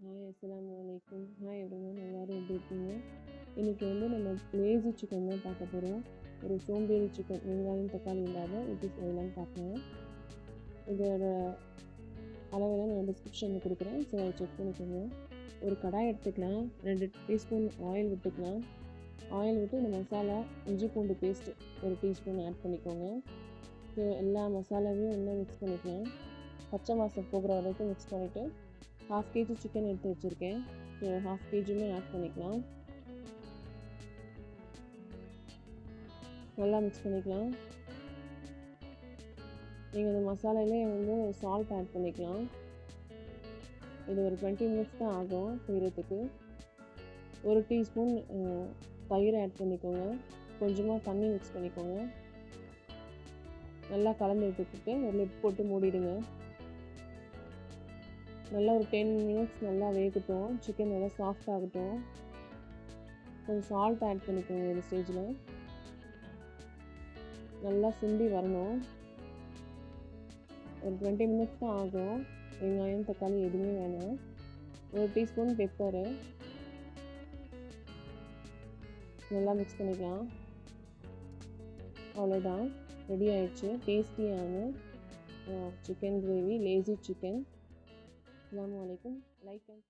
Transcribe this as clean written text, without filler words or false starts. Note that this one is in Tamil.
ஹாய் அஸ்ஸலாமு அலைக்கும். ஹாய் எவ்ரிவன், எல்லாரும் எப்படி இருக்கீங்க? இன்றைக்கி நம்ம லேசி சிக்கன் தான் பார்க்க போகிறோம். ஒரு சோம்பேறி சிக்கன், வெங்காயம் தக்காளி இல்லாத எப்படி செய்யலாம்னு பார்க்கலாம். இதோட அளவெல்லாம் நான் டிஸ்கிரிப்ஷனில் கொடுக்குறேன், ஸோ அதை செக் பண்ணிக்கோங்க. ஒரு கடாய் எடுத்துக்கலாம், 2 டீஸ்பூன் ஆயில் விட்டுக்கலாம். ஆயில் விட்டு இந்த மசாலா இஞ்சி பூண்டு பேஸ்ட்டு 1 டீஸ்பூன் ஆட் பண்ணிக்கோங்க. ஸோ எல்லா மசாலாவையும் இன்னும் மிக்ஸ் பண்ணிக்கலாம். பச்சை வாசம் போகிற வரைக்கும் மிக்ஸ் பண்ணிவிட்டு 1/2 kg சிக்கன் எடுத்து வச்சுருக்கேன். ஸோ 1/2 kgமே ஆட் பண்ணிக்கலாம். நல்லா மிக்ஸ் பண்ணிக்கலாம். நீங்கள் இந்த மசாலாலே சால்ட் ஆட் பண்ணிக்கலாம். இது ஒரு 20 மினிட்ஸ் தான் ஆகும் செய்கிறதுக்கு. 1 டீஸ்பூன் தயிர் ஆட் பண்ணிக்கோங்க. கொஞ்சமாக தண்ணி மிக்ஸ் பண்ணிக்கோங்க. நல்லா கலந்து விட்டுக்கிட்டு ஒரு லிட் போட்டு மூடிடுங்க. நல்லா ஒரு 10 மினிட்ஸ் நல்லா வேகட்டும். சிக்கன் நல்லா சாஃப்ட் ஆகட்டும். கொஞ்சம் சால்ட் ஆட் பண்ணிக்கோங்க. இந்த ஸ்டேஜில் நல்லா சுண்டி வரணும். ஒரு 20 மினிட்ஸ் தான் ஆகும். வெங்காயம் தக்காளி எதுவுமே வேணாம். 1 டீஸ்பூன் பெப்பரு நல்லா மிக்ஸ் பண்ணிக்கலாம். அவ்வளோதான், ரெடி ஆயிடுச்சு டேஸ்டியான சிக்கன் கிரேவி, லேசி சிக்கன். அஸ்ஸலாமு அலைக்கும். Like and